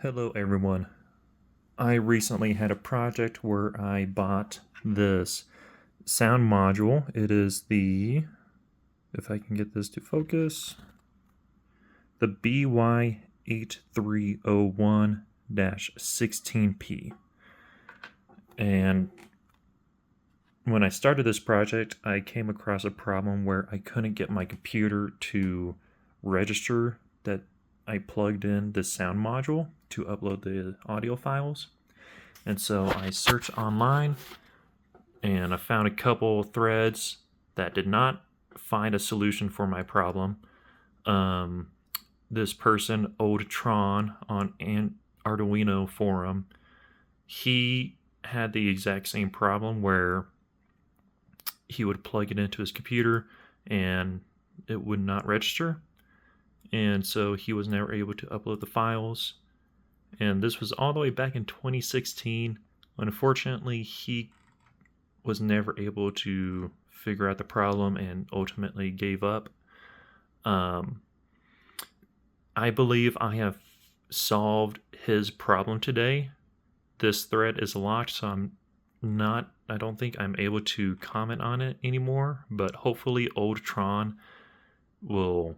Hello everyone. I recently had a project where I bought this sound module. It is the, if I can get this to focus, the BY8301-16P. And when I started this project, I came across a problem where I couldn't get my computer to register that I plugged in the sound module to upload the audio files. And so I searched online and I found a couple threads that did not find a solution for my problem. This person, Old Tron, on an Arduino forum, he had the exact same problem where he would plug it into his computer and it would not register. And so he was never able to upload the files. And this was all the way back in 2016. Unfortunately, he was never able to figure out the problem and ultimately gave up. I believe I have solved his problem today. This thread is locked, so I don't think I'm able to comment on it anymore, but hopefully Old Tron will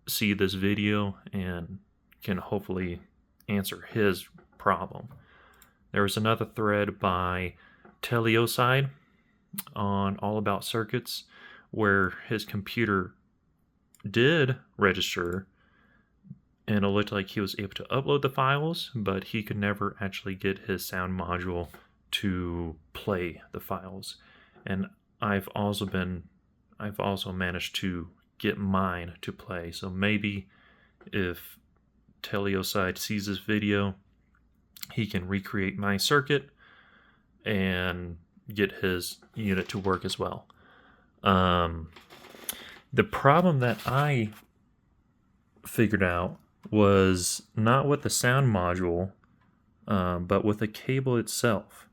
see this video and can hopefully answer his problem. There was another thread by TLDR on All About Circuits where his computer did register and it looked like he was able to upload the files, but he could never actually get his sound module to play the files. And I've also managed to get mine to play. So maybe if TLDR sees this video, he can recreate my circuit and get his unit to work as well. The problem that I figured out was not with the sound module, but with the cable itself.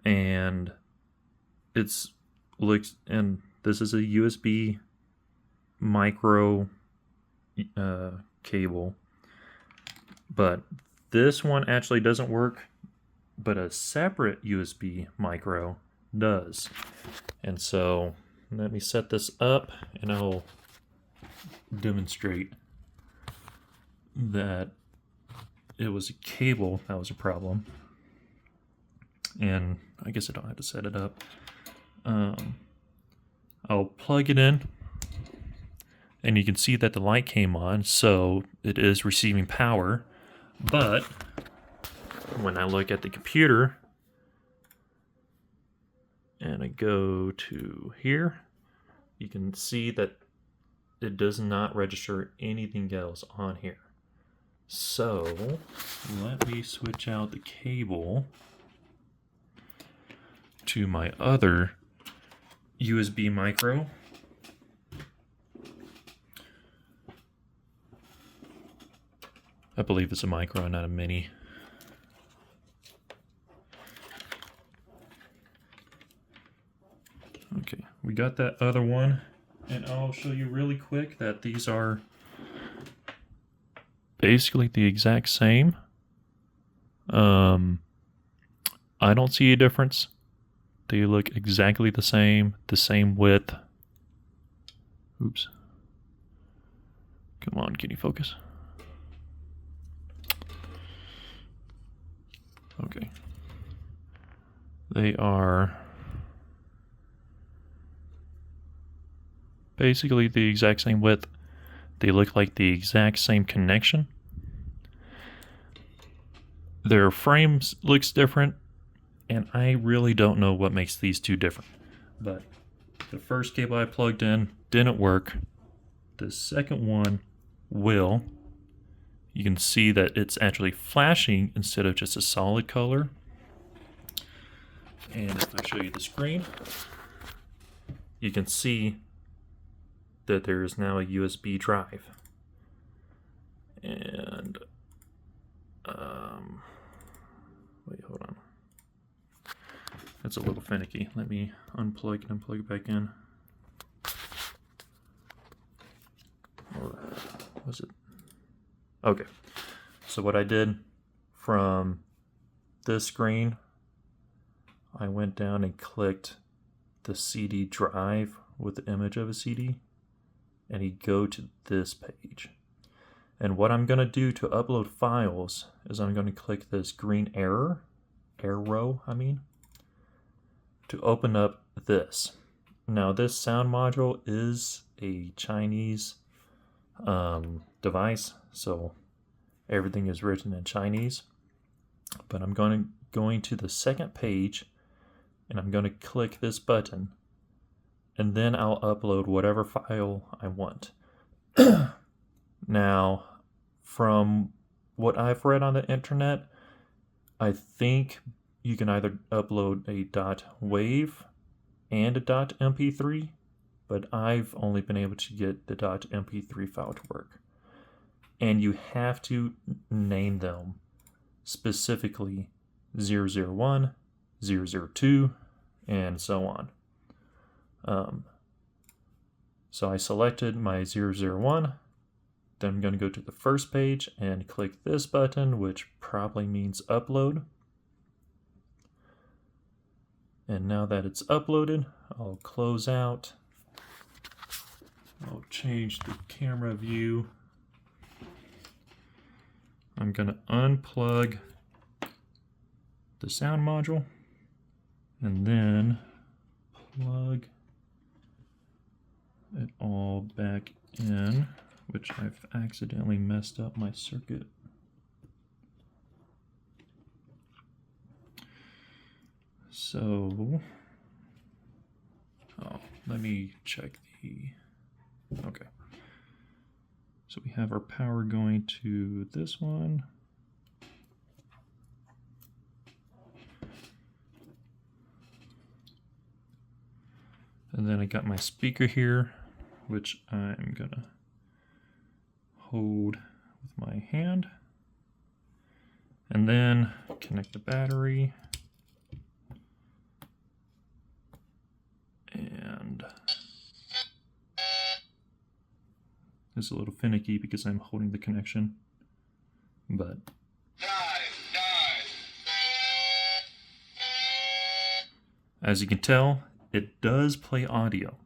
And this is a USB micro cable, but this one actually doesn't work, but a separate USB micro does. And so let me set this up and I'll demonstrate that it was a cable that was a problem. And I guess I don't have to set it up. I'll plug it in and you can see that the light came on, so it is receiving power. But when I look at the computer and I go to here, you can see that it does not register anything else on here. So let me switch out the cable to my other USB micro. I believe it's a micro, not a mini. Okay, we got that other one, and I'll show you really quick that these are basically the exact same. I don't see a difference. They look exactly the same width. Oops. Come on, can you focus? Okay. They are basically the exact same width. They look like the exact same connection. Their frames looks different, and I really don't know what makes these two different. But the first cable I plugged in didn't work. The second one will. You can see that it's actually flashing instead of just a solid color. And if I show you the screen, you can see that there is now a USB drive. And wait, hold on. That's a little finicky. Let me unplug and plug it back in. Or was it? Okay. So what I did from this screen, I went down and clicked the CD drive with the image of a CD, and you go to this page. And what I'm going to do to upload files is I'm going to click this green arrow, to open up this. Now this sound module is a Chinese device, so everything is written in Chinese. But I'm going to the second page, and I'm going to click this button, and then I'll upload whatever file I want. Now, from what I've read on the internet, I think you can either upload a .wav and a .mp3, but I've only been able to get the .mp3 file to work. And you have to name them specifically 001, 002, and so on. So I selected my 001. Then I'm going to go to the first page and click this button, which probably means upload. And now that it's uploaded, I'll close out. I'll change the camera view. I'm going to unplug the sound module and then plug it all back in, which I've accidentally messed up my circuit. So, let me check okay. So we have our power going to this one. And then I got my speaker here, which I'm gonna hold with my hand. And then connect the battery. And it's a little finicky because I'm holding the connection, but as you can tell, it does play audio.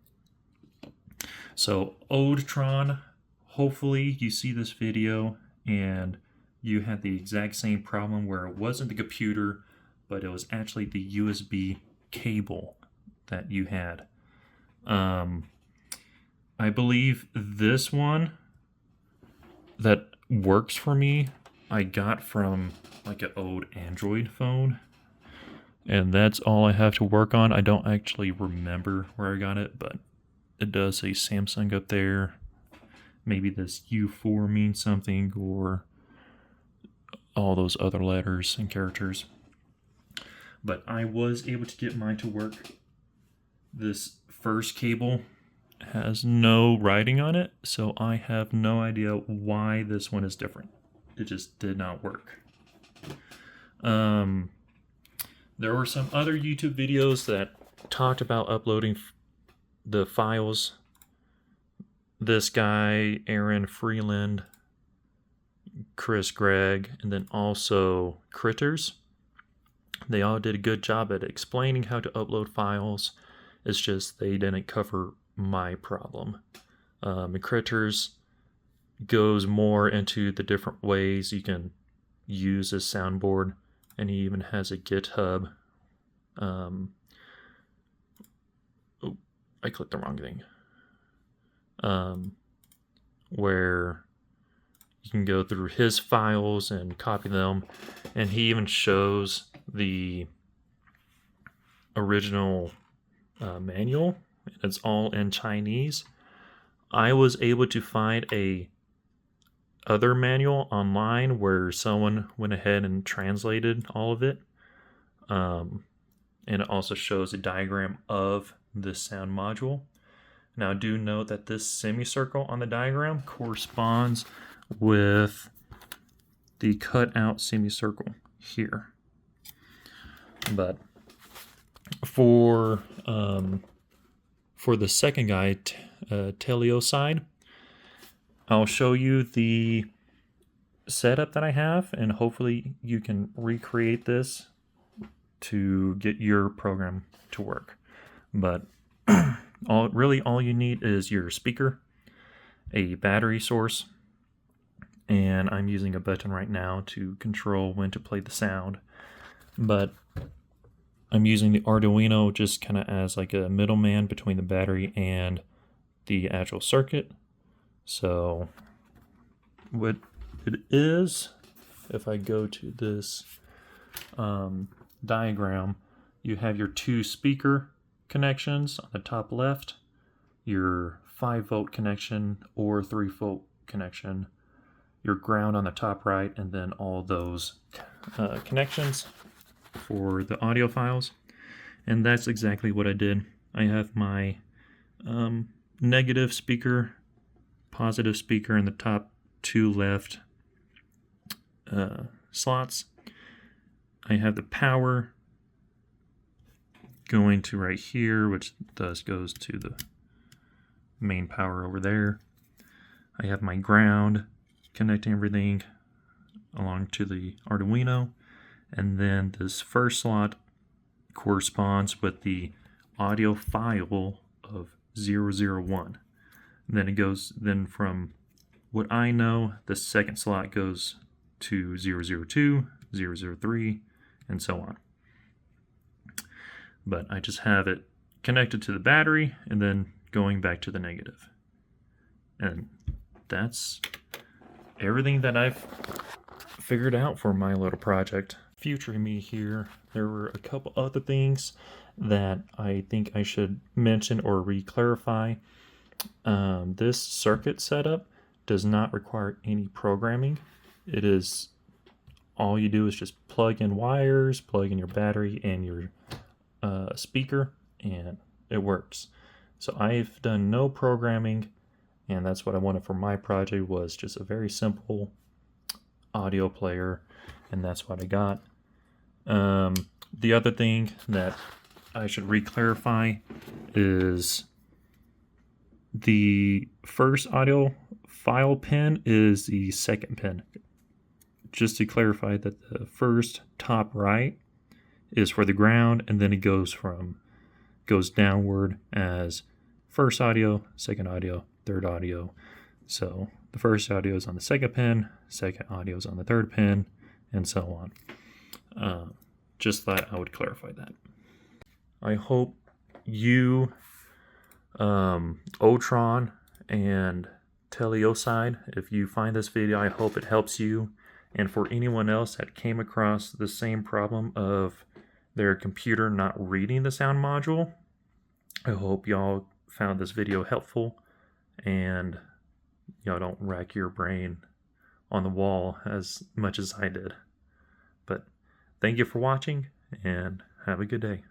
So Oldtron, hopefully you see this video and you had the exact same problem where it wasn't the computer, but it was actually the USB cable that you had. I believe this one that works for me, I got from like an old Android phone. And that's all I have to work on. I don't actually remember where I got it, but it does say Samsung up there. Maybe this U4 means something, or all those other letters and characters. But I was able to get mine to work. This first cable has no writing on it, so I have no idea why this one is different. It just did not work. There were some other YouTube videos that talked about uploading the files. This guy, Aaron Freeland, Chris Gregg, and then also Critters. They all did a good job at explaining how to upload files. It's just they didn't cover my problem. And Critters goes more into the different ways you can use this soundboard, and he even has a GitHub. I clicked the wrong thing. Where you can go through his files and copy them, and he even shows the original manual. It's all in Chinese. I was able to find a other manual online where someone went ahead and translated all of it. And it also shows a diagram of the sound module. Now do note that this semicircle on the diagram corresponds with the cutout semicircle here. But for the second guy, Telio side, I'll show you the setup that I have, and hopefully you can recreate this to get your program to work. But all you need is your speaker, a battery source, and I'm using a button right now to control when to play the sound. But I'm using the Arduino just kind of as like a middleman between the battery and the actual circuit. So what it is, if I go to this diagram, you have your two speaker connections on the top left, your 5-volt connection or 3-volt connection, your ground on the top right, and then all those connections for the audio files. And that's exactly what I did. I have my negative speaker, positive speaker in the top two left slots. I have the power going to right here, which thus goes to the main power over there. I have my ground connecting everything along to the Arduino, and then this first slot corresponds with the audio file of 001. Then it goes, then from what I know, the second slot goes to 002, 003, and so on. But I just have it connected to the battery and then going back to the negative. And that's everything that I've figured out for my little project. Future me here, there were a couple other things that I think I should mention or re-clarify. This circuit setup does not require any programming. It is, all you do is just plug in wires, plug in your battery and your speaker, and it works. So I've done no programming, and that's what I wanted for my project, was just a very simple audio player, and that's what I got. The other thing that I should re-clarify is the first audio file pin is the second pin. Just to clarify that the first top right is for the ground, and then it goes downward as first audio, second audio, third audio. So the first audio is on the second pin, second audio is on the third pin, and so on. Just thought I would clarify that. I hope you, Otron and Teleoside, if you find this video, I hope it helps you. And for anyone else that came across the same problem of their computer not reading the sound module, I hope y'all found this video helpful and y'all don't rack your brain on the wall as much as I did. But thank you for watching and have a good day.